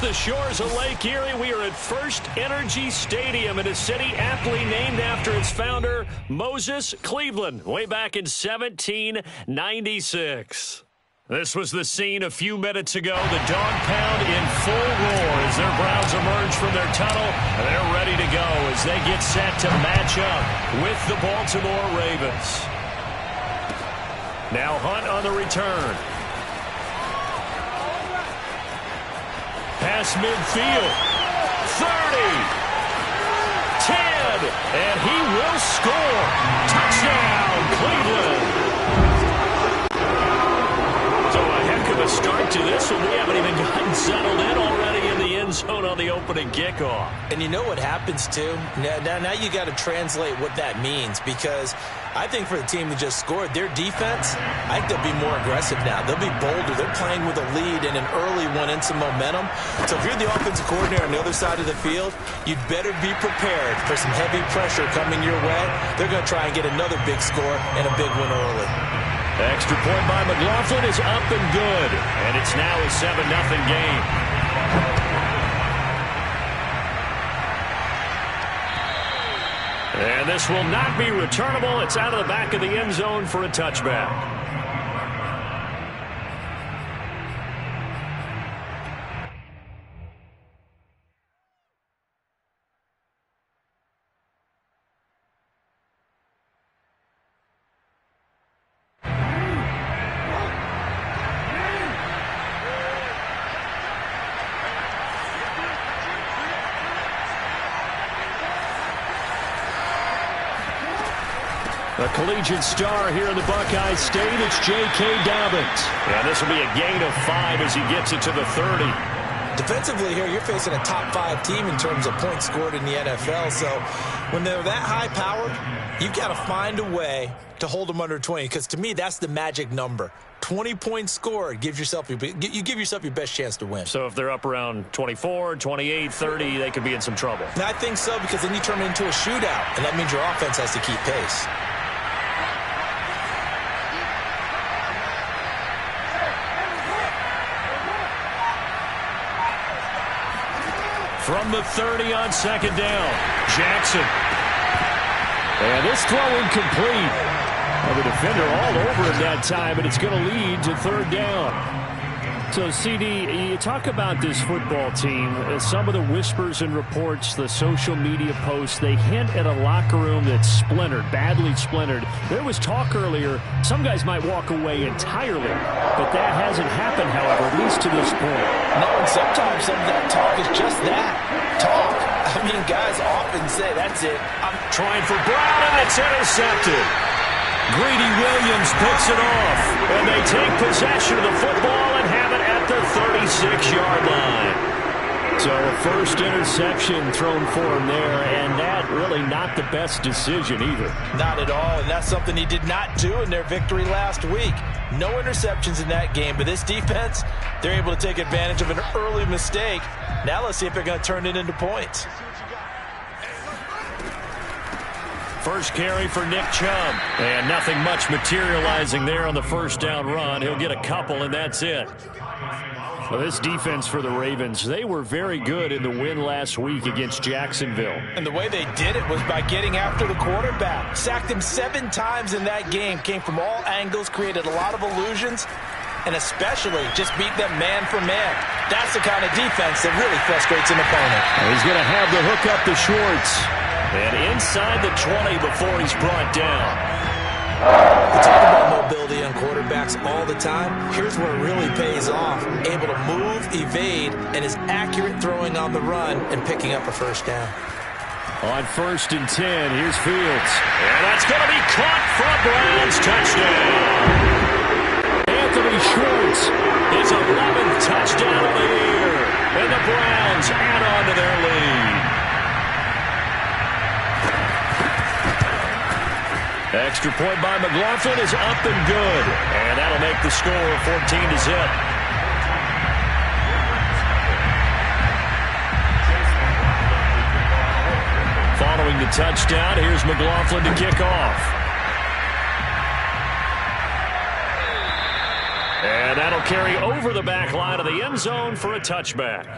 the shores of Lake Erie, we are at First Energy Stadium in a city aptly named after its founder, Moses Cleveland, way back in 1796. This was the scene a few minutes ago. The dog pound in full roar as their Browns emerge from their tunnel. And they're ready to go as they get set to match up with the Baltimore Ravens. Now Hunt on the return. Pass midfield. 30. 10. And he will score. Touchdown, Cleveland. So a heck of a start to this one. We haven't even gotten settled in already in the end zone on the opening kickoff. And you know what happens, too? Now you got to translate what that means, because I think for the team that just scored, their defense, I think they'll be more aggressive now. They'll be bolder. They're playing with a lead and an early one and some momentum. So if you're the offensive coordinator on the other side of the field, you'd better be prepared for some heavy pressure coming your way. They're going to try and get another big score and a big one early. The extra point by McLaughlin is up and good. And it's now a 7-0 game. And this will not be returnable. It's out of the back of the end zone for a touchback. A collegiate star here in the Buckeye State, it's J.K. Dobbins. And this will be a gain of 5 as he gets it to the 30. Defensively here, you're facing a top-5 team in terms of points scored in the NFL. So when they're that high-powered, you've got to find a way to hold them under 20, because to me, that's the magic number. 20 points scored, you give yourself your best chance to win. So if they're up around 24, 28, 30, they could be in some trouble. And I think so, because then you turn it into a shootout, and that means your offense has to keep pace. From the 30 on second down, Jackson. And this throw incomplete. The defender all over him that time, but it's going to lead to third down. So, CD, you talk about this football team, some of the whispers and reports, the social media posts, they hint at a locker room that's splintered, badly splintered. There was talk earlier, some guys might walk away entirely, but that hasn't happened, however, at least to this point. No, and sometimes some of that talk is just that, talk. I mean, guys often say, that's it. I'm trying for Brown, and it's intercepted. Greedy Williams picks it off, and they take possession of the football and have it at the 36-yard line. So a first interception thrown for him there, and that really not the best decision either. Not at all, and that's something he did not do in their victory last week. No interceptions in that game, but this defense, they're able to take advantage of an early mistake. Now let's see if they're going to turn it into points. First carry for Nick Chubb. And nothing much materializing there on the first down run. He'll get a couple, and that's it. Well, this defense for the Ravens, they were very good in the win last week against Jacksonville. And the way they did it was by getting after the quarterback. Sacked him 7 times in that game. Came from all angles, created a lot of illusions, and especially just beat them man for man. That's the kind of defense that really frustrates an opponent. He's going to have the hook up to Schwartz. And inside the 20 before he's brought down. We talk about mobility on quarterbacks all the time. Here's where it really pays off. Able to move, evade, and is accurate throwing on the run and picking up a first down. On 1st and 10, here's Fields. And that's going to be caught for a Browns touchdown. Anthony Schwartz, his 11th touchdown of the year. And the Browns add on to their lead. Extra point by McLaughlin is up and good. And that'll make the score 14-0. Following the touchdown, here's McLaughlin to kick off. And that'll carry over the back line of the end zone for a touchback.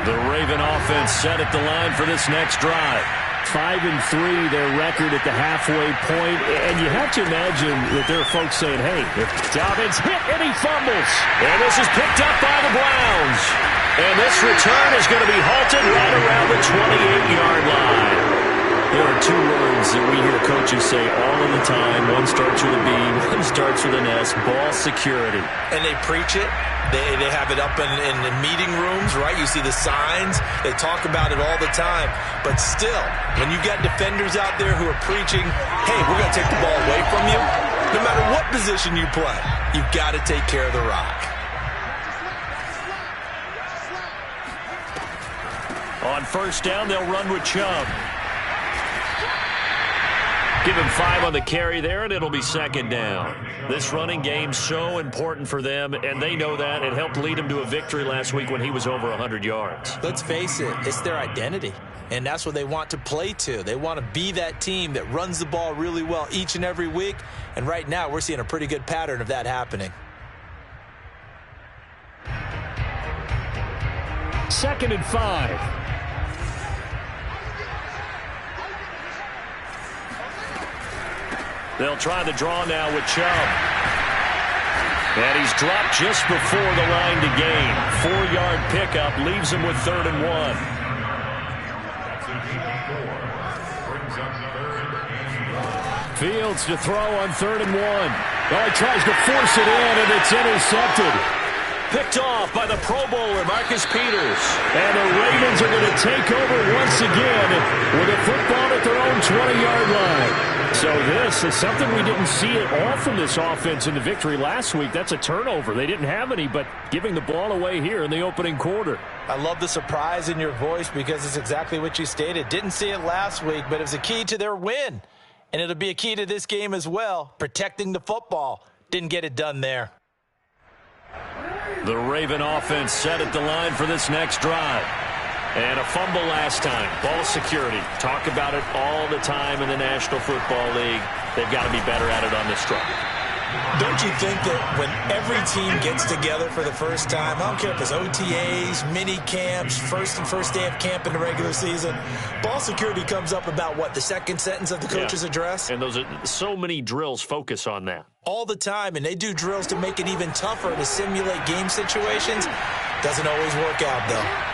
The Raven offense set at the line for this next drive. 5-3, their record at the halfway point. And you have to imagine that there are folks saying, hey, if Dobbins hit and he fumbles. And this is picked up by the Browns. And this return is going to be halted right around the 28-yard line. There are two words that we hear coaches say all of the time. One starts with a B, one starts with an S, ball security. And they preach it. They have it up in the meeting rooms, right? You see the signs. They talk about it all the time. But still, when you got defenders out there who are preaching, hey, we're going to take the ball away from you, no matter what position you play, you've got to take care of the rock. On first down, they'll run with Chubb. Give him 5 on the carry there, and it'll be second down. This running game's so important for them, and they know that. It helped lead them to a victory last week when he was over 100 yards. Let's face it, it's their identity, and that's what they want to play to. They want to be that team that runs the ball really well each and every week, and right now we're seeing a pretty good pattern of that happening. 2nd and 5. They'll try the draw now with Chubb. And he's dropped just before the line to gain. 4-yard pickup leaves him with 3rd and 1. Fields to throw on 3rd and 1. Oh, he tries to force it in, and it's intercepted. Picked off by the Pro Bowler, Marcus Peters. And the Ravens are going to take over once again with a football at their own 20-yard line. So this is something we didn't see at all from this offense in the victory last week. That's a turnover. They didn't have any, but giving the ball away here in the opening quarter. I love the surprise in your voice because it's exactly what you stated. Didn't see it last week, but it was a key to their win. And it'll be a key to this game as well, protecting the football. Didn't get it done there. The Raven offense set at the line for this next drive. And a fumble last time. Ball security. Talk about it all the time in the National Football League. They've got to be better at it on this drive. Don't you think that when every team gets together for the first time, I don't care if it's OTAs, mini camps, first day of camp in the regular season, ball security comes up about what, the second sentence of the coach's address? And those are so many drills focus on that. All the time, and they do drills to make it even tougher to simulate game situations. Doesn't always work out, though.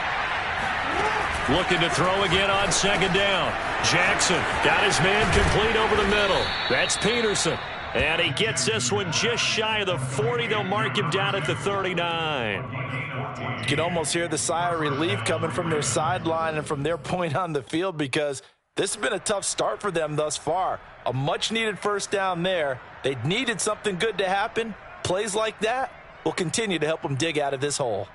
Looking to throw again on 2nd down. Jackson got his man complete over the middle. That's Peterson. And he gets this one just shy of the 40. They'll mark him down at the 39. You can almost hear the sigh of relief coming from their sideline and from their point on the field because this has been a tough start for them thus far. A much-needed first down there. They needed something good to happen. Plays like that will continue to help them dig out of this hole.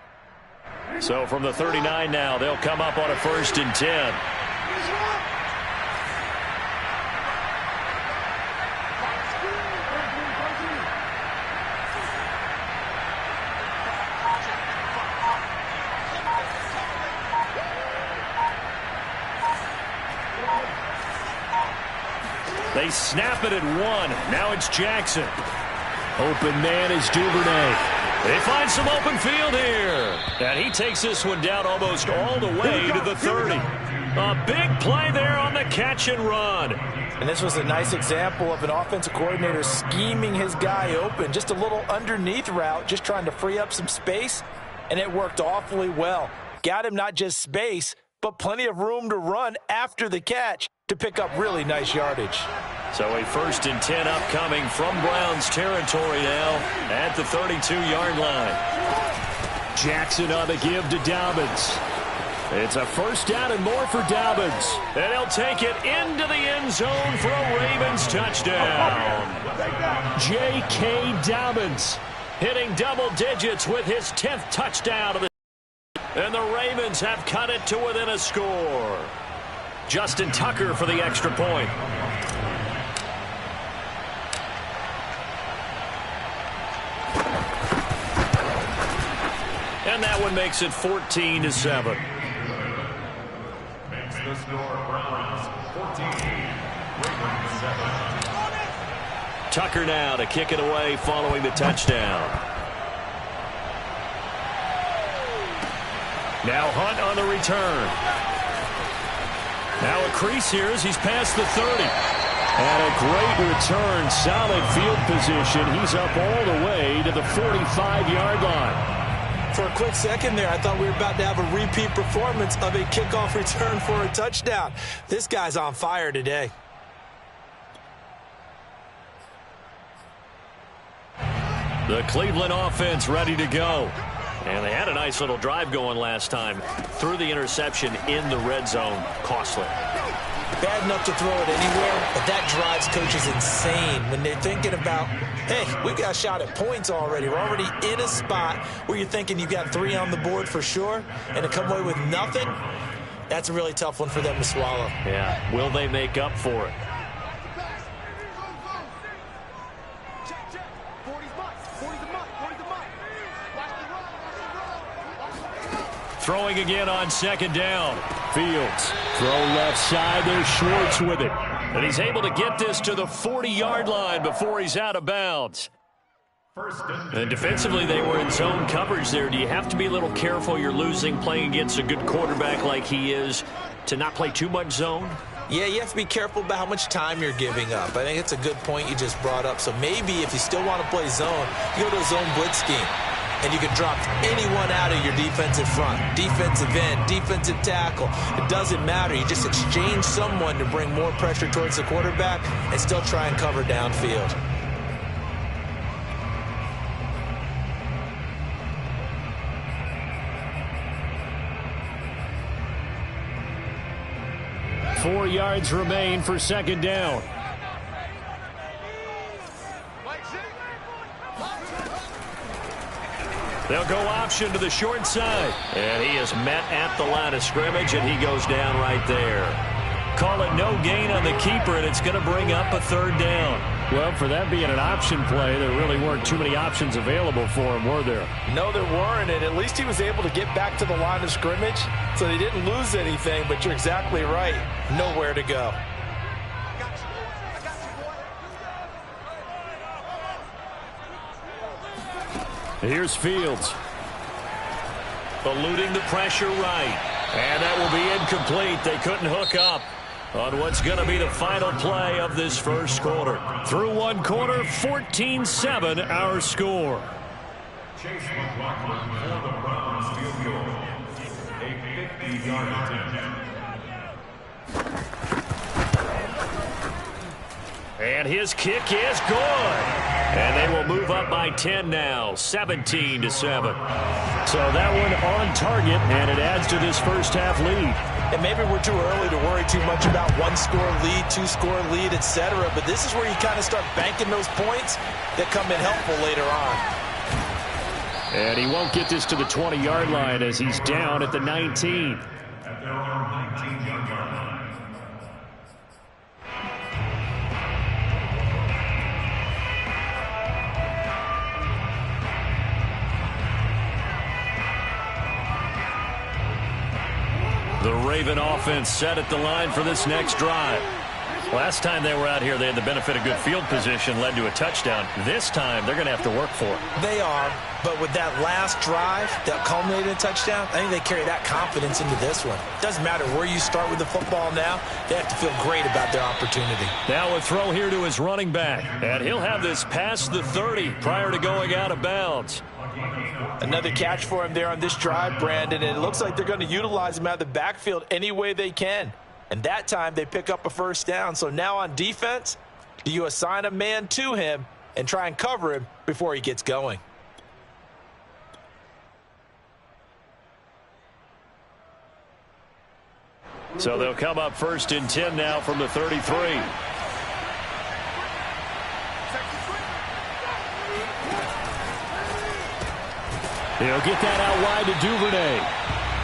So from the 39 now, they'll come up on a 1st and 10. They snap it at 1. Now it's Jackson. Open man is Duvernay. They find some open field here. And he takes this one down almost all the way to the 30. A big play there on the catch and run. And this was a nice example of an offensive coordinator scheming his guy open. Just a little underneath route, just trying to free up some space. And it worked awfully well. Got him not just space, but plenty of room to run after the catch to pick up really nice yardage. So a 1st and 10 upcoming from Browns territory now at the 32-yard line. Jackson on the give to Dobbins. It's a 1st down and more for Dobbins. And he'll take it into the end zone for a Ravens touchdown. J.K. Dobbins hitting double digits with his 10th touchdown of the season. And the Ravens have cut it to within a score. Justin Tucker for the extra point. And that one makes it 14-7. Makes the score Browns 14, Ravens 7. Tucker now to kick it away following the touchdown. Now Hunt on the return. Now a crease here as he's past the 30. And a great return, solid field position. He's up all the way to the 45-yard line. For a quick second there, I thought we were about to have a repeat performance of a kickoff return for a touchdown. This guy's on fire today. The Cleveland offense ready to go. And they had a nice little drive going last time. Threw the interception in the red zone. Costly. Bad enough to throw it anywhere, but that drives coaches insane when they're thinking about, hey, we've got a shot at points already. We're already in a spot where you're thinking you've got 3 on the board for sure, and to come away with nothing, that's a really tough one for them to swallow. Yeah, will they make up for it? Throwing again on second down. Fields. Throw left side. There's Schwartz with it. And he's able to get this to the 40-yard line before he's out of bounds. And defensively, they were in zone coverage there. Do you have to be a little careful? You're losing playing against a good quarterback like he is to not play too much zone? Yeah, you have to be careful about how much time you're giving up. I think it's a good point you just brought up. So maybe if you still want to play zone, you go to a zone blitz scheme. And you can drop anyone out of your defensive front, defensive end, defensive tackle. It doesn't matter. You just exchange someone to bring more pressure towards the quarterback and still try and cover downfield. Four yards remain for second down. They'll go option to the short side. And he is met at the line of scrimmage, and he goes down right there. Call it no gain on the keeper, and it's going to bring up a third down. Well, for that being an option play, there really weren't too many options available for him, were there? No, there weren't, and at least he was able to get back to the line of scrimmage, so they didn't lose anything, but you're exactly right. Nowhere to go. Here's Fields. Eluding the pressure right. And that will be incomplete. They couldn't hook up on what's going to be the final play of this first quarter. Through one quarter, 14-7 our score. Chase McLaughlin for the Browns field goal. A 50-yard attempt. And his kick is good. And they will move up by 10 now, 17-7. So that one on target, and it adds to this first half lead. And maybe we're too early to worry too much about one-score lead, two-score lead, etc. But this is where you kind of start banking those points that come in helpful later on. And he won't get this to the 20-yard line as he's down at the 19. At their own 19-yard line. The Raven offense set at the line for this next drive. Last time they were out here, they had the benefit of good field position, led to a touchdown. This time, they're going to have to work for it. They are, but with that last drive that culminated in a touchdown, I think they carry that confidence into this one. Doesn't matter where you start with the football now, they have to feel great about their opportunity. Now a throw here to his running back, and he'll have this past the 30 prior to going out of bounds. Another catch for him there on this drive, Brandon, and it looks like they're going to utilize him out of the backfield any way they can. And that time they pick up a first down. So now on defense, do you assign a man to him and try and cover him before he gets going? So they'll come up first and 10 now from the 33. He'll get that out wide to Duvernay.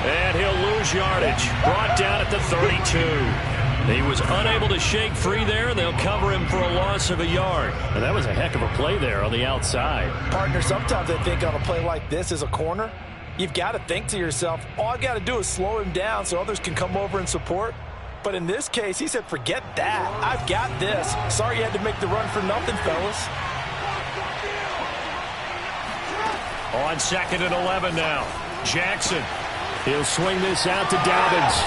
And he'll lose yardage. Brought down at the 32. He was unable to shake free there, and they'll cover him for a loss of a yard. And that was a heck of a play there on the outside. Partner, sometimes I think on a play like this as a corner, you've got to think to yourself, all I've got to do is slow him down so others can come over and support. But in this case, he said, forget that. I've got this. Sorry you had to make the run for nothing, fellas. On 2nd and 11 now. Jackson. He'll swing this out to Dobbins.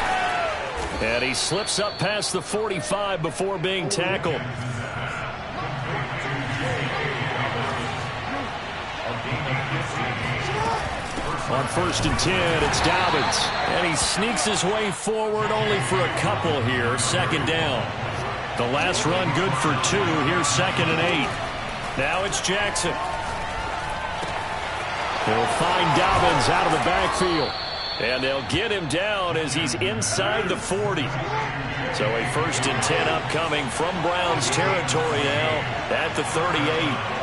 And he slips up past the 45 before being tackled. On 1st and 10, it's Dobbins. And he sneaks his way forward only for a couple here. 2nd down. The last run good for 2. Here's 2nd and 8. Now it's Jackson. He'll find Dobbins out of the backfield. And they'll get him down as he's inside the 40. So a 1st and 10 upcoming from Browns territory now at the 38.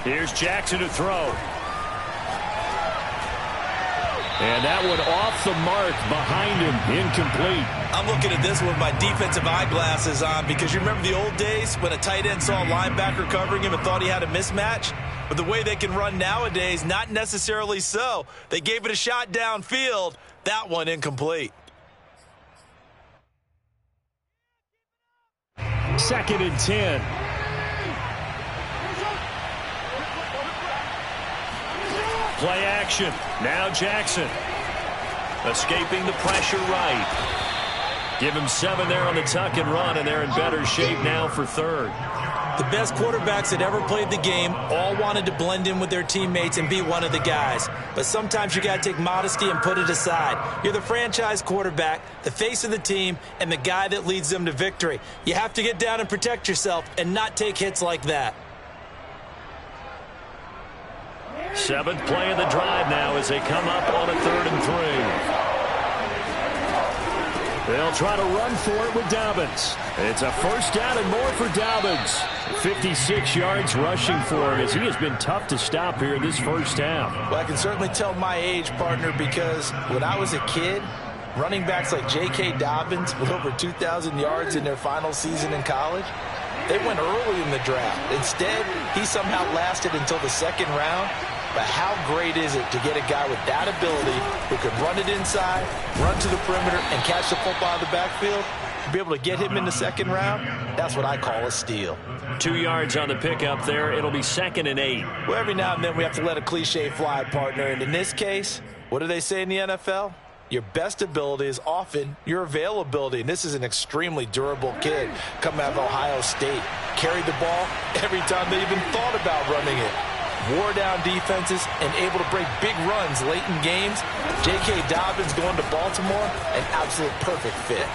Here's Jackson to throw. And that one off the mark behind him, incomplete. I'm looking at this with my defensive eyeglasses on because you remember the old days when a tight end saw a linebacker covering him and thought he had a mismatch? But the way they can run nowadays, not necessarily so. They gave it a shot downfield. That one incomplete. 2nd and 10. Play action. Now Jackson. Escaping the pressure right. Give him 7 there on the tuck and run, and they're in better shape now for 3rd. The best quarterbacks that ever played the game all wanted to blend in with their teammates and be one of the guys. But sometimes you got to take modesty and put it aside. You're the franchise quarterback, the face of the team, and the guy that leads them to victory. You have to get down and protect yourself and not take hits like that. 7th play of the drive now as they come up on a 3rd and 3. They'll try to run for it with Dobbins. It's a 1st down and more for Dobbins. 56 yards rushing for him as he has been tough to stop here this 1st half. Well, I can certainly tell my age, partner, because when I was a kid, running backs like J.K. Dobbins with over 2,000 yards in their final season in college, they went early in the draft. Instead, he somehow lasted until the 2nd round. But how great is it to get a guy with that ability who can run it inside, run to the perimeter, and catch the football in the backfield? To be able to get him in the 2nd round, that's what I call a steal. 2 yards on the pickup there. It'll be 2nd and 8. Well, every now and then we have to let a cliche fly, partner. And in this case, what do they say in the NFL? Your best ability is often your availability. And this is an extremely durable kid coming out of Ohio State. Carried the ball every time they even thought about running it. Wore down defenses and able to break big runs late in games. J.K. Dobbins going to Baltimore, an absolute perfect fit.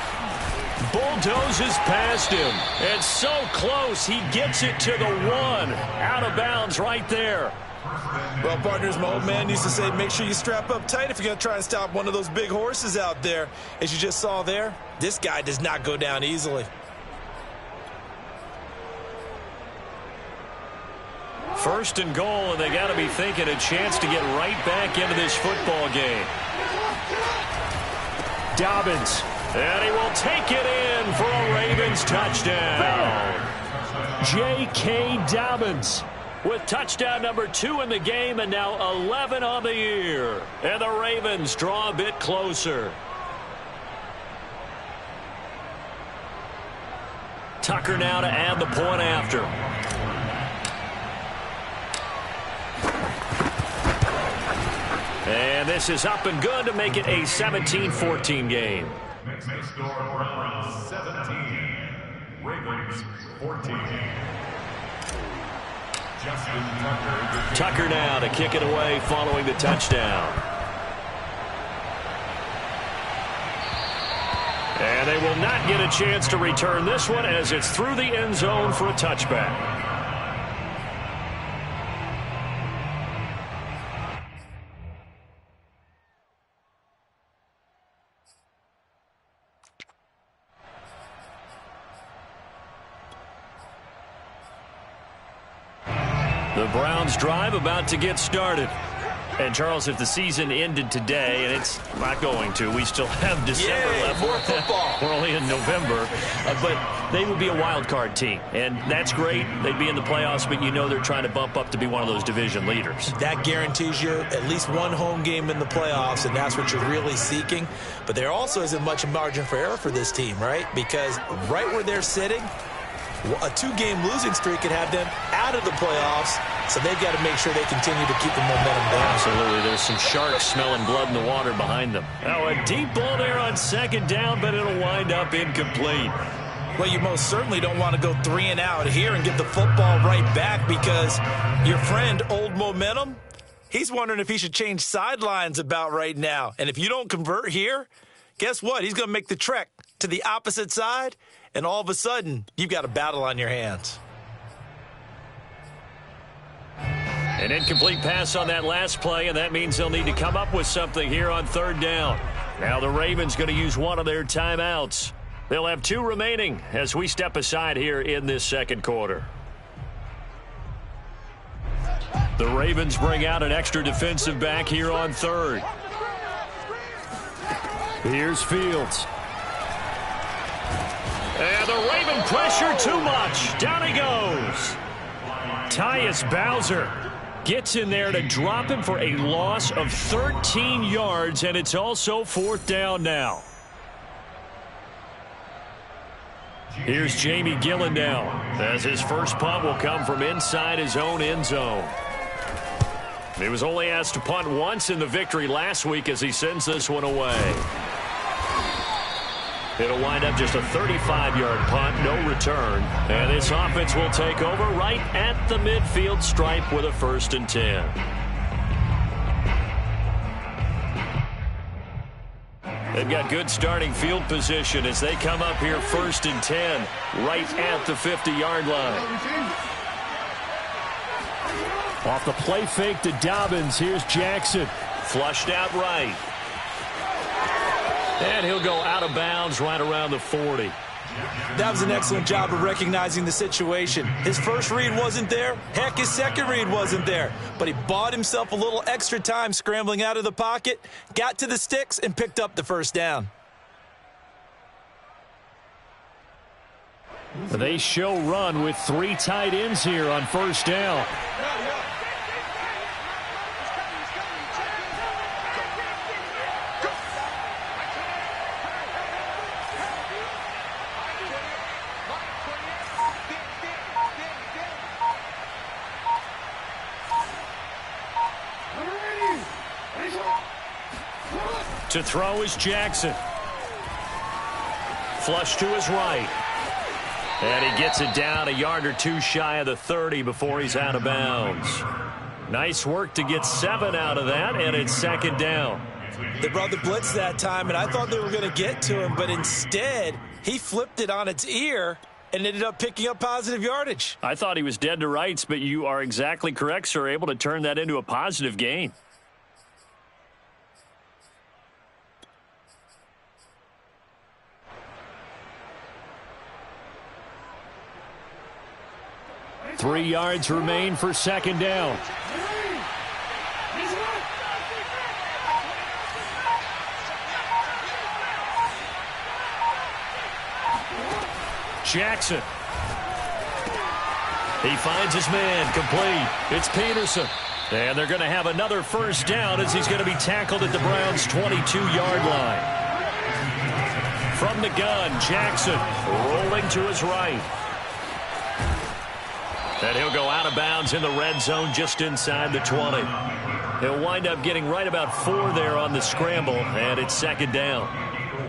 Bulldozes past him. And so close, he gets it to the 1. Out of bounds right there. Well, partners, my old man used to say, make sure you strap up tight if you're going to try and stop one of those big horses out there. As you just saw there, this guy does not go down easily. 1st and goal, and they got to be thinking a chance to get right back into this football game. Dobbins, and he will take it in for a Ravens touchdown. J.K. Dobbins with touchdown number 2 in the game, and now 11 on the year. And the Ravens draw a bit closer. Tucker now to add the point after. And this is up and good to make it a 17-14 game. Next score, Browns 17, Ravens 14. Tucker now to kick it away following the touchdown. And they will not get a chance to return this one as it's through the end zone for a touchback. The Browns drive about to get started. And, Charles, if the season ended today, and it's not going to, we still have December left. More football. We're only in November. But they would be a wild card team. And that's great. They'd be in the playoffs, but you know they're trying to bump up to be one of those division leaders. That guarantees you at least one home game in the playoffs, and that's what you're really seeking. But there also isn't much margin for error for this team, right? Because right where they're sitting, a 2-game losing streak could have them out of the playoffs, so they've got to make sure they continue to keep the momentum down. Absolutely. There's some sharks smelling blood in the water behind them. Now a deep ball there on second down, but it'll wind up incomplete. Well, you most certainly don't want to go 3 and out here and get the football right back, because your friend, Old Momentum, he's wondering if he should change sidelines about right now. And if you don't convert here, guess what? He's going to make the trek to the opposite side, and all of a sudden, you've got a battle on your hands. An incomplete pass on that last play, and that means they'll need to come up with something here on third down. Now the Ravens going to use one of their timeouts. They'll have 2 remaining as we step aside here in this second quarter. The Ravens bring out an extra defensive back here on third. Here's Fields. And the Raven pressure too much. Down he goes. Tyus Bowser gets in there to drop him for a loss of 13 yards, and it's also 4th down now. Here's Jamie Gillen now, as his first punt will come from inside his own end zone. He was only asked to punt once in the victory last week as he sends this one away. It'll wind up just a 35-yard punt, no return. And this offense will take over right at the midfield stripe with a 1st and 10. They've got good starting field position as they come up here 1st and 10, right at the 50-yard line. Off the play fake to Dobbins, here's Jackson. Flushed out right. And he'll go out of bounds right around the 40. That was an excellent job of recognizing the situation. His first read wasn't there. Heck, his second read wasn't there. But he bought himself a little extra time scrambling out of the pocket, got to the sticks, and picked up the 1st down. They show run with 3 tight ends here on 1st down. To throw is Jackson. Flush to his right. And he gets it down a yard or 2 shy of the 30 before he's out of bounds. Nice work to get 7 out of that, and it's 2nd down. They brought the blitz that time, and I thought they were going to get to him, but instead he flipped it on its ear and ended up picking up positive yardage. I thought he was dead to rights, but you are exactly correct, sir, able to turn that into a positive gain. Three yards remain for 2nd down. Jackson. He finds his man, complete. It's Peterson. And they're going to have another 1st down as he's going to be tackled at the Browns' 22-yard line. From the gun, Jackson rolling to his right. And he'll go out of bounds in the red zone just inside the 20. He'll wind up getting right about 4 there on the scramble, and it's 2nd down.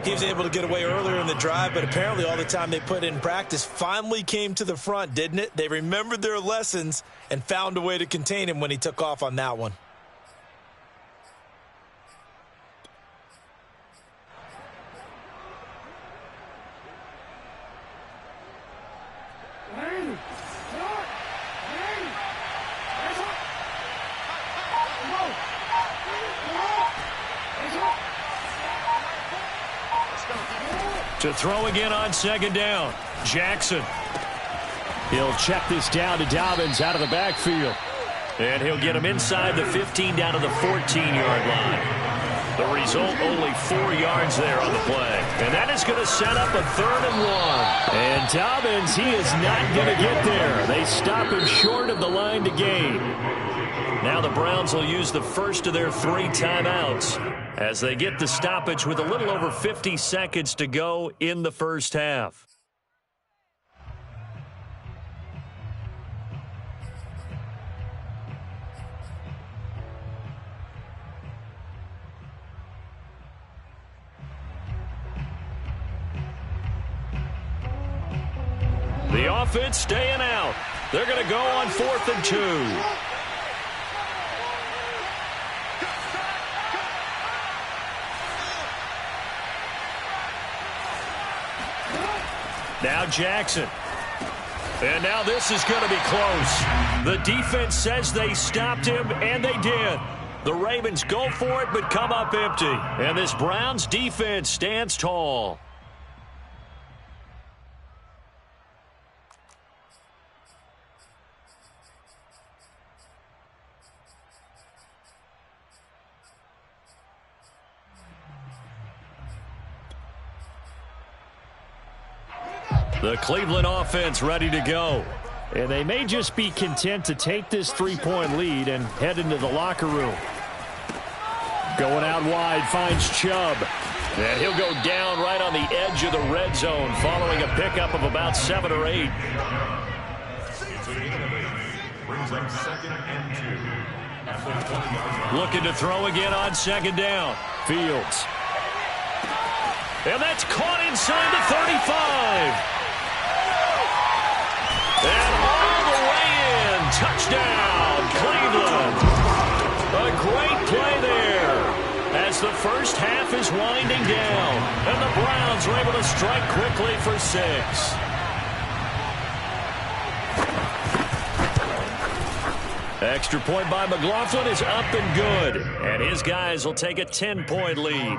He was able to get away earlier in the drive, but apparently all the time they put in practice finally came to the front, didn't it? They remembered their lessons and found a way to contain him when he took off on that one. To throw again on 2nd down, Jackson. He'll check this down to Dobbins out of the backfield. And he'll get him inside the 15 down to the 14-yard line. The result, only 4 yards there on the play. And that is going to set up a 3rd and 1. And Dobbins, he is not going to get there. They stop him short of the line to gain. Now the Browns will use the first of their 3 timeouts as they get the stoppage with a little over 50 seconds to go in the first half. The offense staying out. They're going to go on 4th and 2. Now Jackson. And now this is going to be close. The defense says they stopped him, and they did. The Ravens go for it, but come up empty. And this Browns defense stands tall. The Cleveland offense ready to go. And they may just be content to take this 3-point lead and head into the locker room. Going out wide, finds Chubb. And he'll go down right on the edge of the red zone following a pickup of about 7 or 8. Looking to throw again on 2nd down. Fields. And that's caught inside the 35. And all the way in. Touchdown, Cleveland. A great play there as the first half is winding down. And the Browns are able to strike quickly for 6. Extra point by McLaughlin is up and good. And his guys will take a 10-point lead.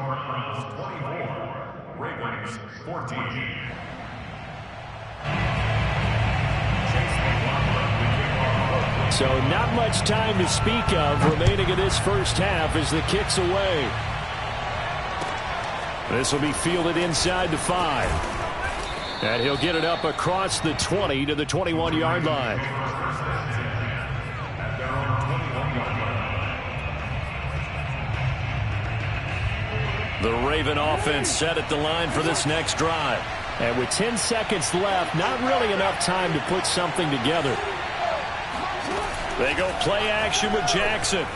Ravens 14. So not much time to speak of remaining in this first half as the kick's away. This will be fielded inside the 5. And he'll get it up across the 20 to the 21-yard line. The Raven offense set at the line for this next drive. And with 10 seconds left, not really enough time to put something together. They go play action with Jackson.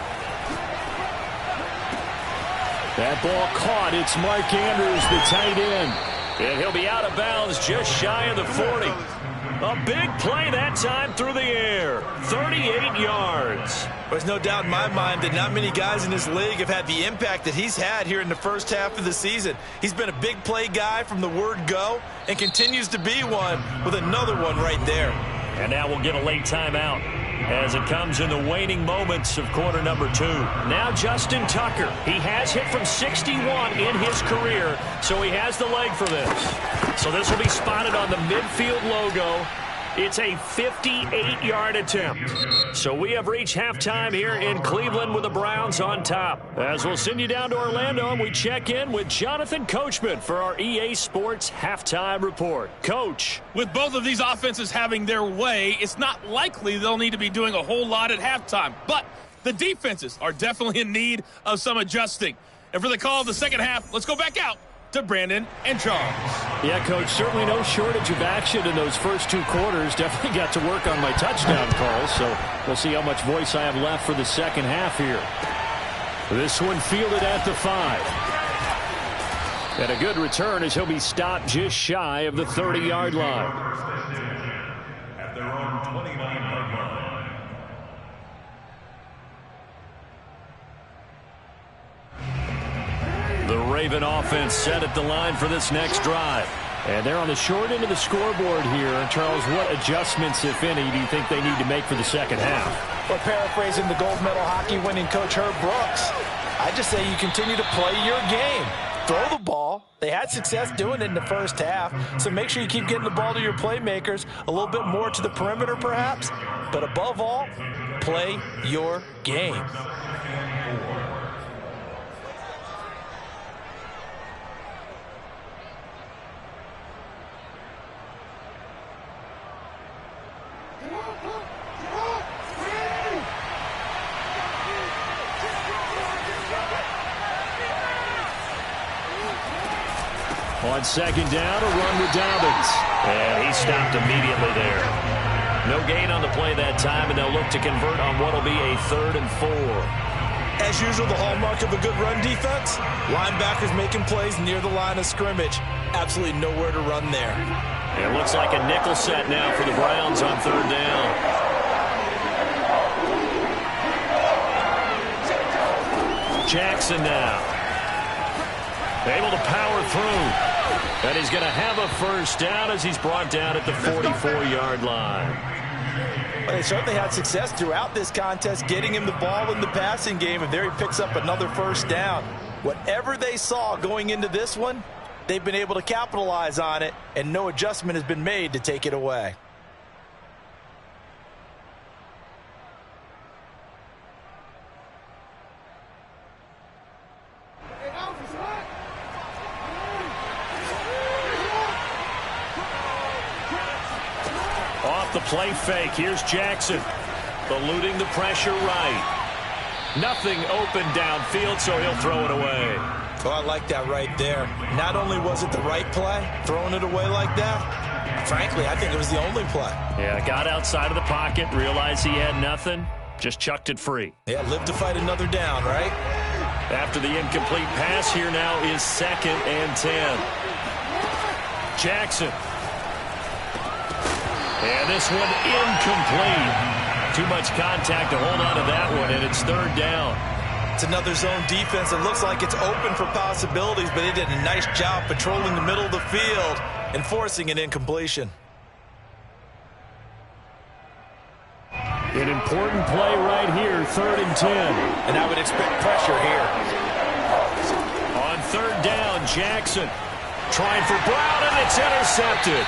That ball caught. It's Mark Andrews, the tight end. And he'll be out of bounds just shy of the 40. A big play that time through the air. 38 yards. There's no doubt in my mind that not many guys in this league have had the impact that he's had here in the first half of the season. He's been a big play guy from the word go and continues to be one with another one right there. And now we'll get a late timeout as it comes in the waning moments of quarter number 2. Now Justin Tucker. He has hit from 61 in his career, so he has the leg for this. So this will be spotted on the midfield logo. It's a 58-yard attempt. So we have reached halftime here in Cleveland with the Browns on top. As we'll send you down to Orlando, and we check in with Jonathan Coachman for our EA Sports Halftime Report. Coach. With both of these offenses having their way, it's not likely they'll need to be doing a whole lot at halftime. But the defenses are definitely in need of some adjusting. And for the call of the second half, let's go back out to Brandon and Charles. Yeah, Coach, certainly no shortage of action in those first 2 quarters. Definitely got to work on my touchdown calls, so we'll see how much voice I have left for the second half here. This one fielded at the 5. And a good return as he'll be stopped just shy of the 30-yard line. At their own 29-yard line. The Raven offense set at the line for this next drive. And they're on the short end of the scoreboard here. Charles, what adjustments, if any, do you think they need to make for the second half? Well, paraphrasing the gold medal hockey winning coach Herb Brooks, I just say you continue to play your game. Throw the ball. They had success doing it in the first half, so make sure you keep getting the ball to your playmakers, a little bit more to the perimeter perhaps. But above all, play your game. On second down, a run with Dobbins. And he stopped immediately there. No gain on the play that time, and they'll look to convert on what will be a 3rd and 4. As usual, the hallmark of a good run defense, linebackers making plays near the line of scrimmage. Absolutely nowhere to run there. It looks like a nickel set now for the Browns on 3rd down. Jackson now. Able to power through. And he's going to have a first down as he's brought down at the 44-yard line. Well, they certainly had success throughout this contest getting him the ball in the passing game, and there he picks up another first down. Whatever they saw going into this one, they've been able to capitalize on it, and no adjustment has been made to take it away. Off the play fake, here's Jackson. Eluding the pressure right. Nothing open downfield, so he'll throw it away. Oh, I like that right there. Not only was it the right play, throwing it away like that, frankly, I think it was the only play. Yeah, got outside of the pocket, realized he had nothing, just chucked it free. Yeah, live to fight another down, right? After the incomplete pass, here now is 2nd and 10. Jackson. And this one incomplete. Too much contact to hold on to that one, and it's 3rd down. It's another zone defense. It looks like it's open for possibilities, but they did a nice job patrolling the middle of the field and forcing an incompletion. An important play right here, 3rd and 10. And I would expect pressure here. On 3rd down, Jackson trying for Brown, and it's intercepted.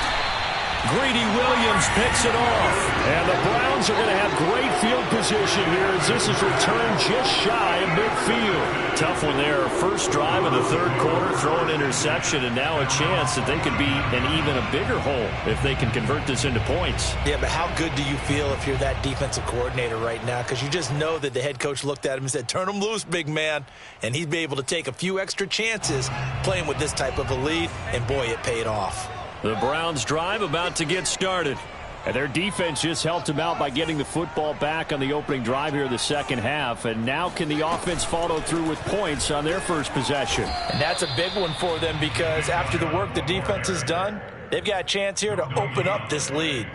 Greedy Williams picks it off. And the Browns are going to have great field position here as this is returned just shy of midfield. Tough one there. First drive of the 3rd quarter, throw an interception, and now a chance that they could be in even a bigger hole if they can convert this into points. Yeah, but how good do you feel if you're that defensive coordinator right now? Because you just know that the head coach looked at him and said, turn him loose, big man. And he'd be able to take a few extra chances playing with this type of a lead, and boy, it paid off. The Browns drive about to get started. And their defense just helped them out by getting the football back on the opening drive here in the second half. And now can the offense follow through with points on their first possession? And that's a big one for them because after the work the defense has done, they've got a chance here to open up this lead.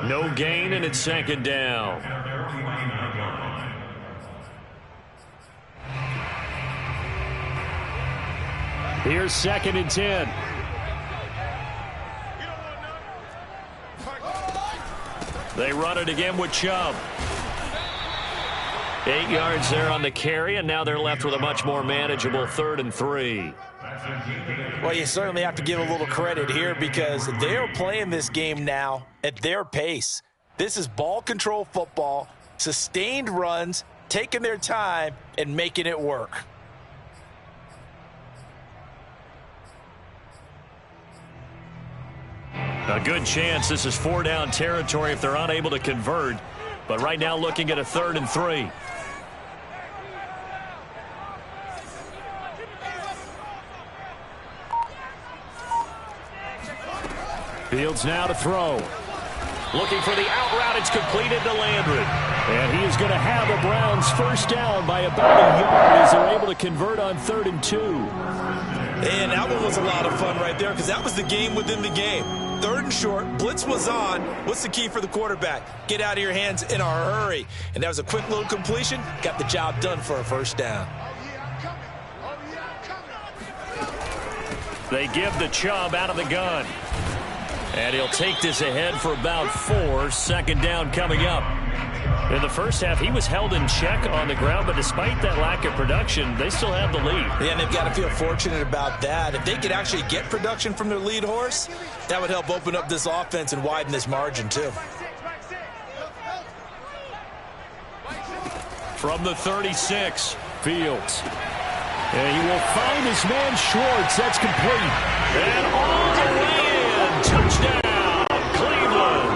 No gain, and it's 2nd down. Here's 2nd and 10. They run it again with Chubb. 8 yards there on the carry, and now they're left with a much more manageable 3rd and 3. Well, you certainly have to give a little credit here because they're playing this game now at their pace. This is ball control football, sustained runs, taking their time, and making it work. A good chance this is 4-down territory if they're unable to convert. But right now looking at a 3rd and 3. Fields now to throw. Looking for the out route. It's completed to Landry. And he is going to have the Browns first down by about a yard as they're able to convert on 3rd and 2. And that one was a lot of fun right there because that was the game within the game. 3rd and short, blitz was on. What's the key for the quarterback? Get out of your hands in a hurry. And that was a quick little completion. Got the job done for a first down. They give the Chubb out of the gun. And he'll take this ahead for about 4. 2nd down coming up. In the first half, he was held in check on the ground, but despite that lack of production, they still have the lead. Yeah, and they've got to feel fortunate about that. If they could actually get production from their lead horse, that would help open up this offense and widen this margin, too. From the 36, Fields. And he will find his man Schwartz. That's complete. And all the way in. Touchdown, Cleveland.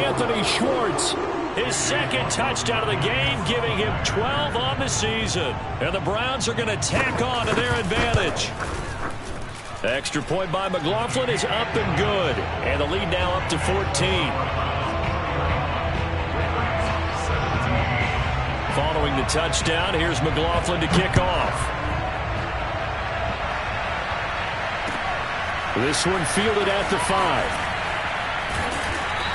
Anthony Schwartz, his second touchdown of the game, giving him 12 on the season. And the Browns are going to tack on to their advantage. Extra point by McLaughlin is up and good. And the lead now up to 14. Following the touchdown, here's McLaughlin to kick off. This one fielded at the 5.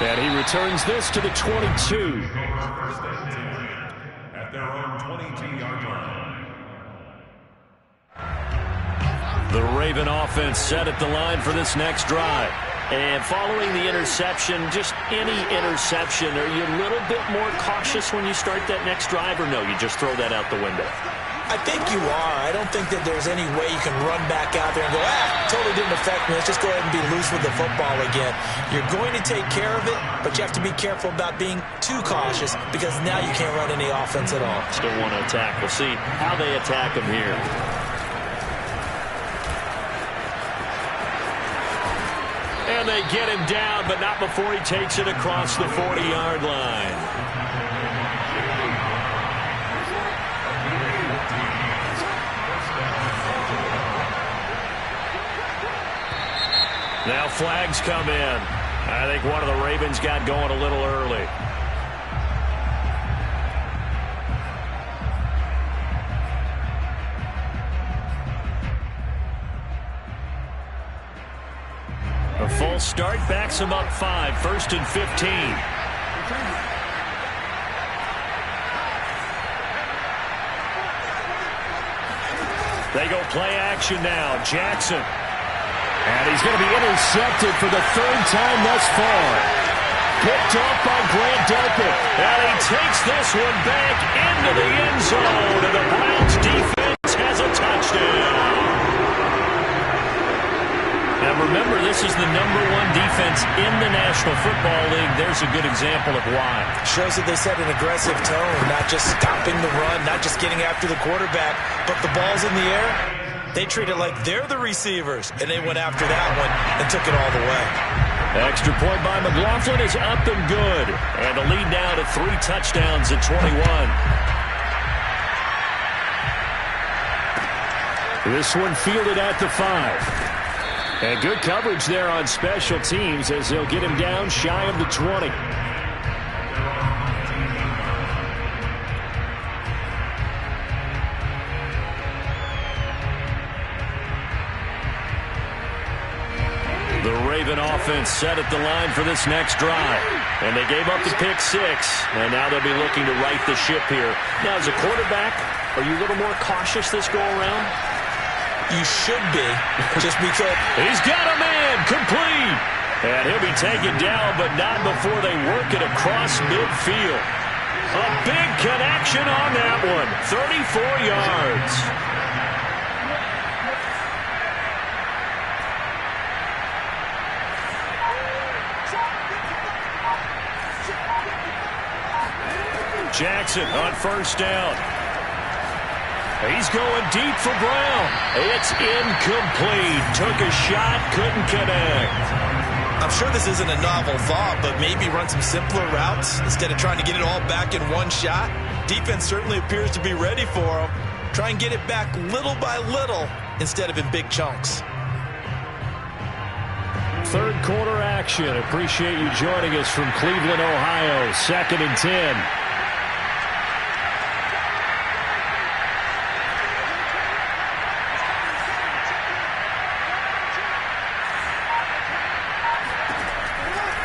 And he returns this to the 22. At their own 22-yard line. The Raven offense set at the line for this next drive. And following the interception, just any interception, are you a little bit more cautious when you start that next drive, or no, you just throw that out the window? I think you are. I don't think that there's any way you can run back out there and go, totally didn't affect me. Let's just go ahead and be loose with the football again. You're going to take care of it, but you have to be careful about being too cautious because now you can't run any offense at all. Still want to attack. We'll see how they attack him here. And they get him down, but not before he takes it across the 40-yard line. Now flags come in. I think one of the Ravens got going a little early. A full start backs him up 5, 1st and 15. They go play action now. Jackson. And he's going to be intercepted for the 3rd time thus far. Picked off by Grant Delpit. And he takes this one back into the end zone. And the Browns defense has a touchdown. Now remember, this is the #1 defense in the National Football League. There's a good example of why. Shows that they set an aggressive tone, not just stopping the run, not just getting after the quarterback, but the ball's in the air. They treat it like they're the receivers, and they went after that one and took it all the way. Extra point by McLaughlin is up and good. And the lead now to 3 touchdowns at 21. This one fielded at the 5. And good coverage there on special teams as they'll get him down shy of the 20. The Raven offense set at the line for this next drive. And they gave up the pick 6. And now they'll be looking to right the ship here. Now, as a quarterback, are you a little more cautious this go-around? You should be, just because. He's got a man, complete. And he'll be taken down, but not before they work it across midfield. A big connection on that one, 34 yards. Jackson on 1st down. He's going deep for Brown. It's incomplete. Took a shot, couldn't connect. I'm sure this isn't a novel thought, but maybe run some simpler routes instead of trying to get it all back in one shot. Defense certainly appears to be ready for him. Try and get it back little by little instead of in big chunks. 3rd quarter action. Appreciate you joining us from Cleveland, Ohio. 2nd and 10.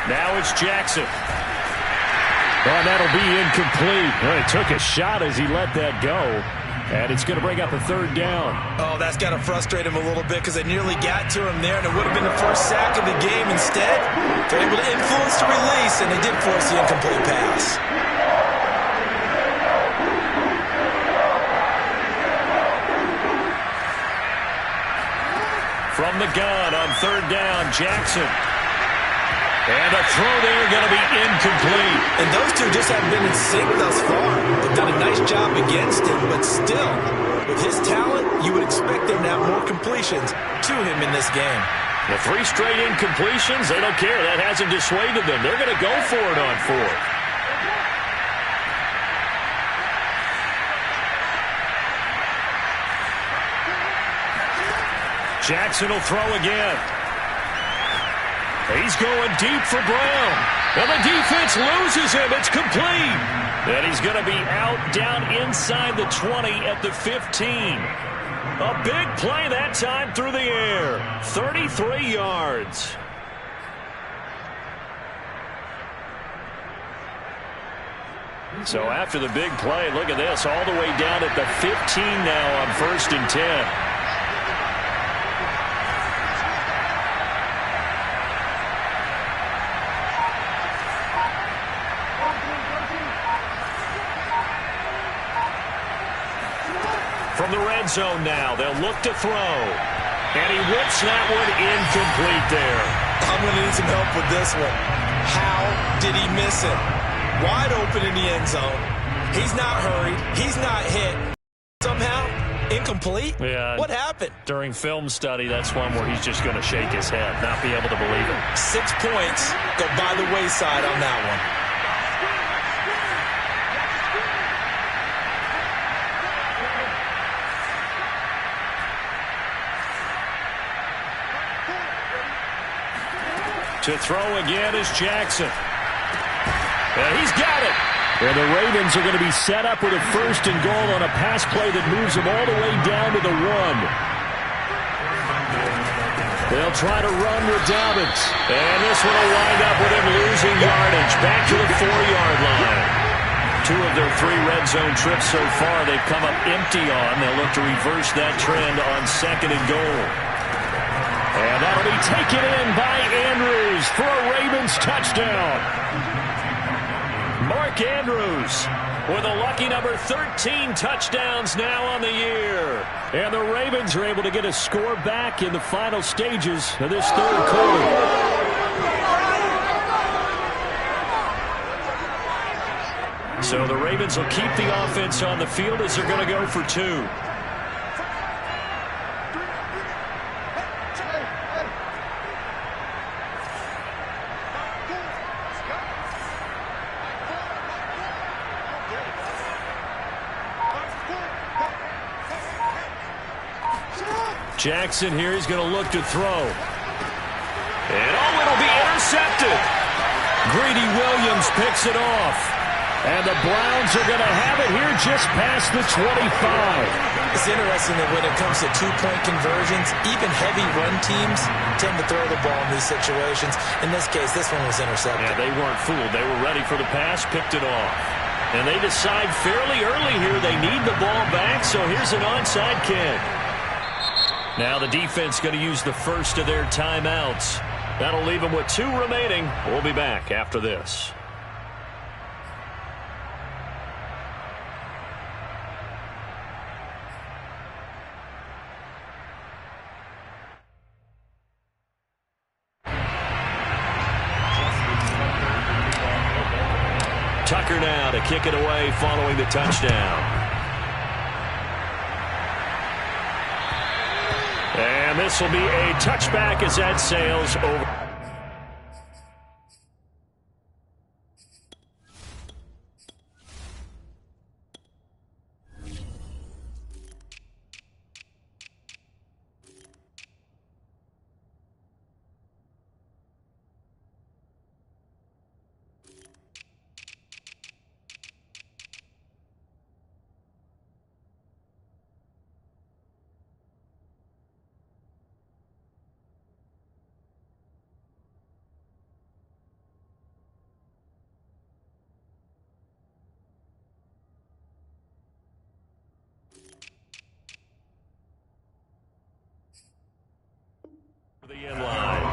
Now it's Jackson. Oh, that'll be incomplete. Well, he took a shot as he let that go. And it's going to bring up a 3rd down. Oh, that's got to frustrate him a little bit because they nearly got to him there, and it would have been the first sack of the game. Instead, they're able to influence the release, and they did force the incomplete pass. From the gun on 3rd down, Jackson. And the throw there going to be incomplete. And those two just haven't been in sync thus far. They've done a nice job against him, but still, with his talent, you would expect them to have more completions to him in this game. The 3 straight incompletions, they don't care. That hasn't dissuaded them. They're going to go for it on 4th. Jackson will throw again. He's going deep for Brown. And the defense loses him. It's complete. And he's going to be out down inside the 20 at the 15. A big play that time through the air. 33 yards. So after the big play, look at this. All the way down at the 15 now on 1st and 10. From the red zone now, they'll look to throw. And he whips that one incomplete there. I'm going to need some help with this one. How did he miss it? Wide open in the end zone. He's not hurried. He's not hit. Somehow, incomplete? Yeah. What happened? During film study, that's one where he's just going to shake his head, not be able to believe it. 6 points go by the wayside on that one. To throw again is Jackson. And he's got it. And the Ravens are going to be set up with a 1st and goal on a pass play that moves them all the way down to the 1. They'll try to run with Dobbins. And this one will wind up with him losing yardage. Back to the 4-yard line. 2 of their 3 red zone trips so far they've come up empty on. They'll look to reverse that trend on 2nd and goal. And that'll be taken in by Andrews for a Ravens touchdown. Mark Andrews with a lucky number 13 touchdowns now on the year. And the Ravens are able to get a score back in the final stages of this 3rd quarter. So the Ravens will keep the offense on the field as they're going to go for 2. Jackson here, he's going to look to throw. And it'll be intercepted. Greedy Williams picks it off. And the Browns are going to have it here just past the 25. It's interesting that when it comes to 2-point conversions, even heavy run teams tend to throw the ball in these situations. In this case, this one was intercepted. Yeah, they weren't fooled. They were ready for the pass, picked it off. And they decide fairly early here they need the ball back, so here's an onside kick. Now the defense going to use the first of their timeouts. That'll leave them with 2 remaining. We'll be back after this. Tucker now to kick it away following the touchdown. And this will be a touchback as that sails over. The end line.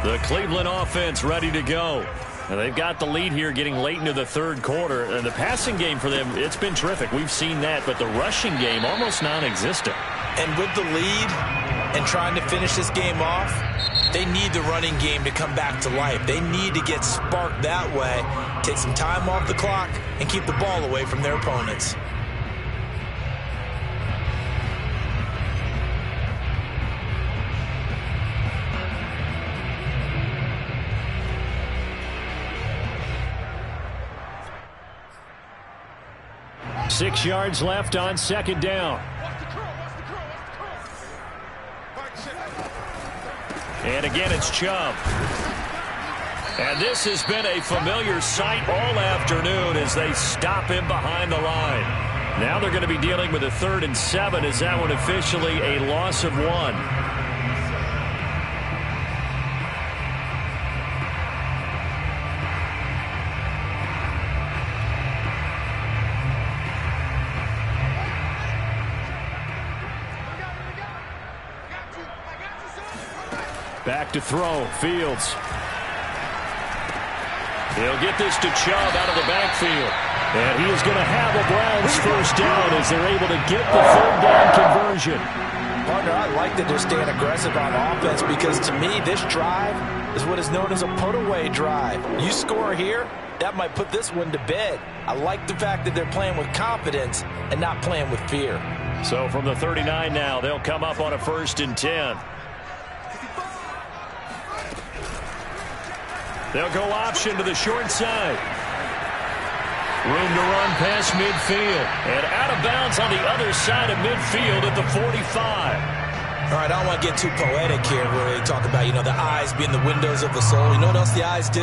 The Cleveland offense ready to go. And they've got the lead here getting late into the third quarter. And the passing game for them, it's been terrific. We've seen that. But the rushing game, almost non-existent. And with the lead and trying to finish this game off, they need the running game to come back to life. They need to get sparked that way, take some time off the clock, and keep the ball away from their opponents. Six yards left on second down. And again, it's Chubb. And this has been a familiar sight all afternoon as they stop him behind the line. Now they're going to be dealing with a 3rd and 7 as that one officially a loss of 1. Back to throw, Fields. He'll get this to Chubb out of the backfield. And he is going to have a Browns first down as they're able to get the 3rd down conversion. Partner, I like that they're staying aggressive on offense because to me, this drive is what is known as a put-away drive. You score here, that might put this one to bed. I like the fact that they're playing with confidence and not playing with fear. So from the 39 now, they'll come up on a 1st and 10. They'll go option to the short side. Room to run past midfield. And out of bounds on the other side of midfield at the 45. All right, I don't want to get too poetic here where they talk about, the eyes being the windows of the soul. You know what else the eyes do?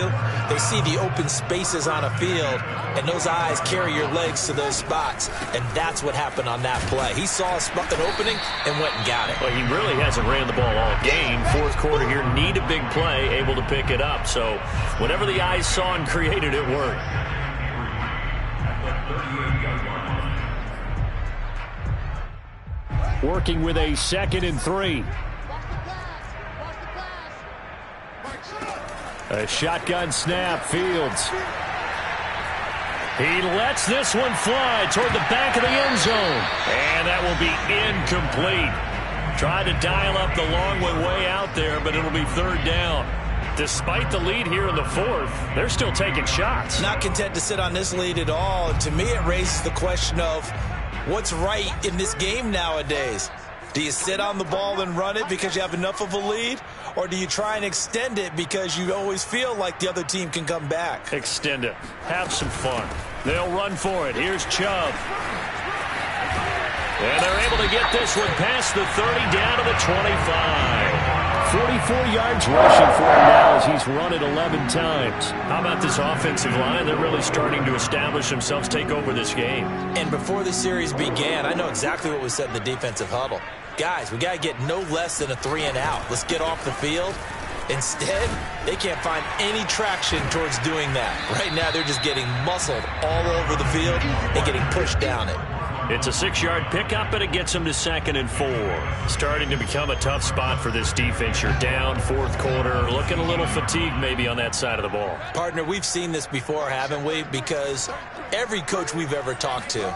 They see the open spaces on a field, and those eyes carry your legs to those spots. And that's what happened on that play. He saw an opening and went and got it. Well, he really hasn't ran the ball all game. Fourth quarter here, need a big play, able to pick it up. So whatever the eyes saw and created, it worked. Working with a 2nd and 3. A shotgun snap, Fields. He lets this one fly toward the back of the end zone. And that will be incomplete. Tried to dial up the long way out there, but it'll be 3rd down. Despite the lead here in the 4th, they're still taking shots. Not content to sit on this lead at all. And to me, it raises the question of what's right in this game nowadays. Do you sit on the ball and run it because you have enough of a lead? Or do you try and extend it because you always feel like the other team can come back? Extend it. Have some fun. They'll run for it. Here's Chubb. And they're able to get this one past the 30 down to the 25. 44 yards rushing for him now as he's run it 11 times. How about this offensive line? They're really starting to establish themselves, take over this game. And before the series began, I know exactly what was said in the defensive huddle. Guys, we got to get no less than a 3-and-out. Let's get off the field. Instead, they can't find any traction towards doing that. Right now, they're just getting muscled all over the field and getting pushed down it. It's a 6-yard pickup, and it gets them to 2nd and 4. Starting to become a tough spot for this defense. You're down 4th quarter, looking a little fatigued maybe on that side of the ball. Partner, we've seen this before, haven't we? Because every coach we've ever talked to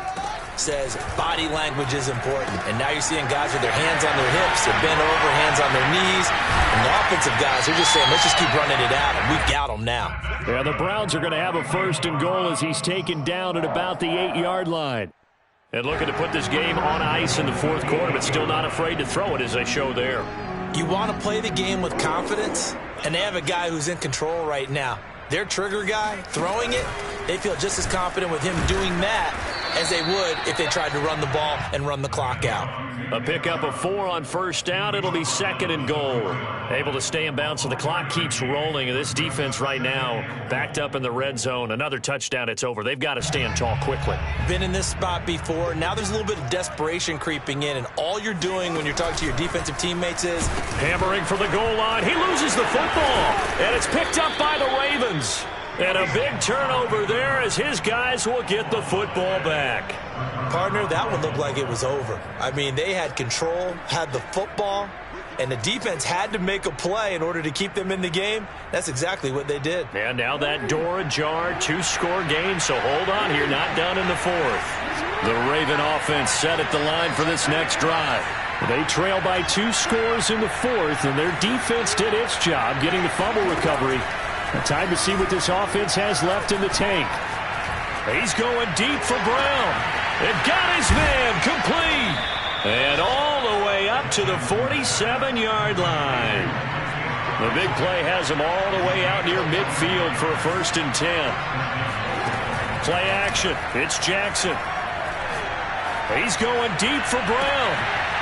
says body language is important. And now you're seeing guys with their hands on their hips, they're bent over, hands on their knees. And the offensive guys are just saying, let's just keep running it out, and we've got them now. Yeah, the Browns are going to have a 1st and goal as he's taken down at about the 8-yard line. And looking to put this game on ice in the 4th quarter, but still not afraid to throw it as they show there. You want to play the game with confidence, and they have a guy who's in control right now. Their trigger guy, throwing it, they feel just as confident with him doing that as they would if they tried to run the ball and run the clock out. A pickup of 4 on 1st down. It'll be 2nd and goal. Able to stay in bounds, so the clock keeps rolling. And this defense right now backed up in the red zone. Another touchdown, it's over. They've got to stand tall quickly. Been in this spot before. Now there's a little bit of desperation creeping in. And all you're doing when you're talking to your defensive teammates is hammering for the goal line. He loses the football. And it's picked up by the Ravens. And a big turnover there as his guys will get the football back. Partner, that one looked like it was over. I mean, they had control, had the football, and the defense had to make a play in order to keep them in the game. That's exactly what they did. And now that door ajar, 2-score game, so hold on here, not done in the fourth. The Raven offense set at the line for this next drive. They trail by 2 scores in the fourth, and their defense did its job getting the fumble recovery. Time to see what this offense has left in the tank. He's going deep for Brown. It got his man complete. And all the way up to the 47-yard line. The big play has him all the way out near midfield for a 1st and 10. Play action. It's Jackson. He's going deep for Brown.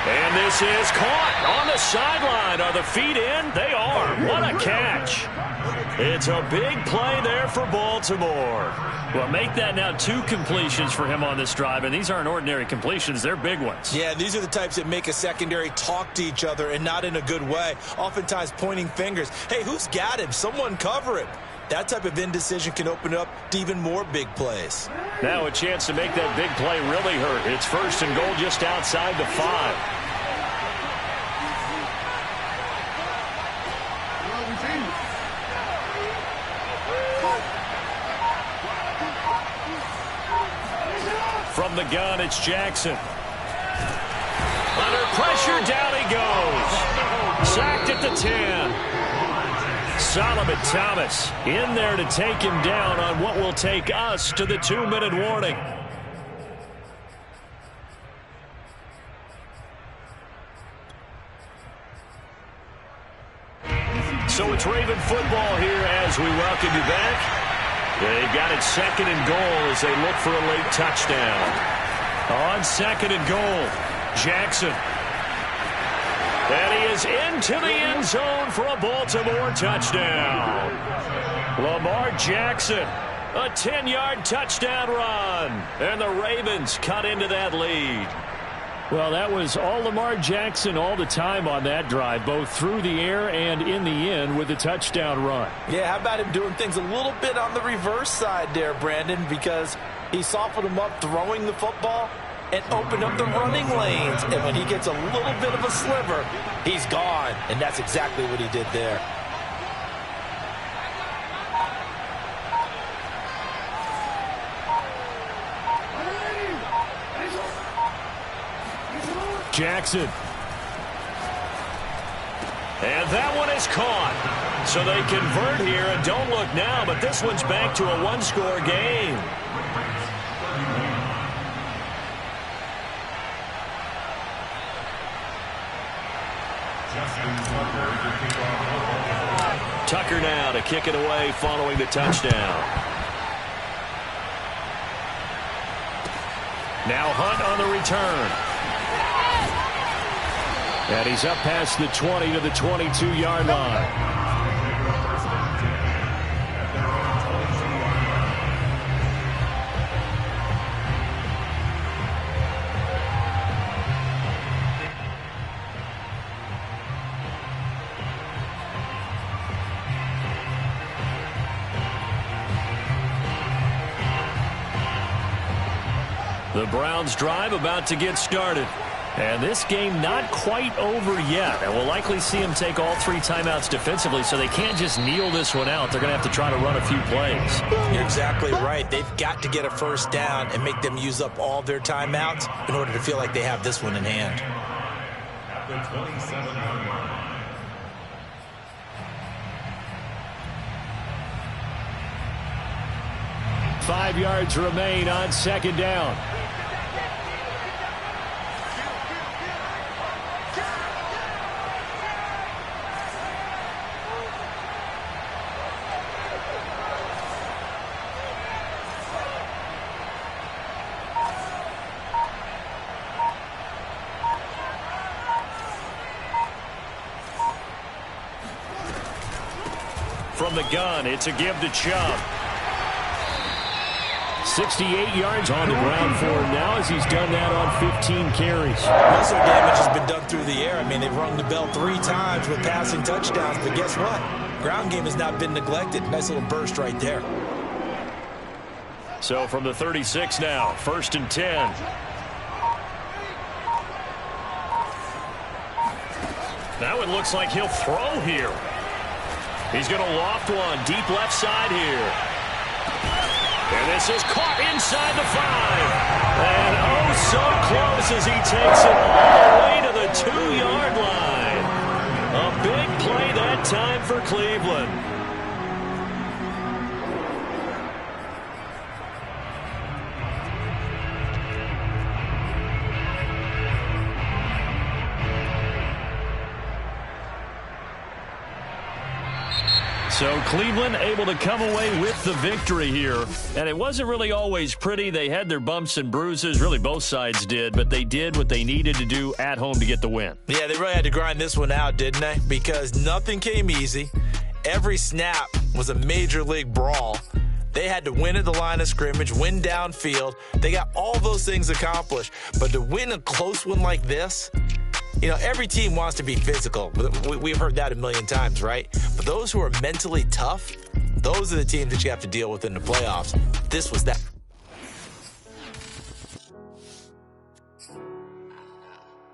And this is caught on the sideline. Are the feet in? They are. What a catch. It's a big play there for Baltimore. Well, make that now 2 completions for him on this drive, and these aren't ordinary completions. They're big ones. Yeah, these are the types that make a secondary talk to each other and not in a good way, oftentimes pointing fingers. Hey, who's got him? Someone cover him. That type of indecision can open up to even more big plays. Now a chance to make that big play really hurt. It's 1st and goal just outside the 5. From the gun, it's Jackson. Under pressure, down he goes. Sacked at the 10. Solomon Thomas in there to take him down on what will take us to the 2-minute warning. So it's Raven football here as we welcome you back. They've got it 2nd and goal as they look for a late touchdown. On 2nd and goal, Jackson. And he is into the end zone for a Baltimore touchdown. Lamar Jackson, a 10-yard touchdown run. And the Ravens cut into that lead. Well, that was all Lamar Jackson all the time on that drive, both through the air and in the end with a touchdown run. Yeah, how about him doing things a little bit on the reverse side there, Brandon, because he softened him up throwing the football and opened up the running lanes. And when he gets a little bit of a sliver, he's gone. And that's exactly what he did there. Jackson. And that one is caught. So they convert here, and don't look now, but this one's back to a 1-score game. Tucker now to kick it away following the touchdown. Now Hunt on the return. And he's up past the 20 to the 22-yard line. The Browns drive about to get started. And this game not quite over yet. And we'll likely see them take all 3 timeouts defensively, so they can't just kneel this one out. They're going to have to try to run a few plays. You're exactly right. They've got to get a 1st down and make them use up all their timeouts in order to feel like they have this one in hand. At the 27-yard line. Five yards remain on 2nd down. From the gun, it's a give to Chubb. 68 yards on the ground for him now as he's done that on 15 carries. Most of the damage has been done through the air. I mean, they've rung the bell 3 times with passing touchdowns, but guess what? Ground game has not been neglected. Nice little burst right there. So from the 36 now, 1st and 10. Now it looks like he'll throw here. He's going to loft one deep left side here. And this is caught inside the 5. And oh, so close as he takes it all the way to the 2-yard line. A big play that time for Cleveland. So Cleveland able to come away with the victory here. And it wasn't really always pretty. They had their bumps and bruises. Really, both sides did. But they did what they needed to do at home to get the win. Yeah, they really had to grind this one out, didn't they? Because nothing came easy. Every snap was a major league brawl. They had to win at the line of scrimmage, win downfield. They got all those things accomplished. But to win a close one like this, you know, every team wants to be physical. We've heard that a million times, right? But those who are mentally tough, those are the teams that you have to deal with in the playoffs. This was that.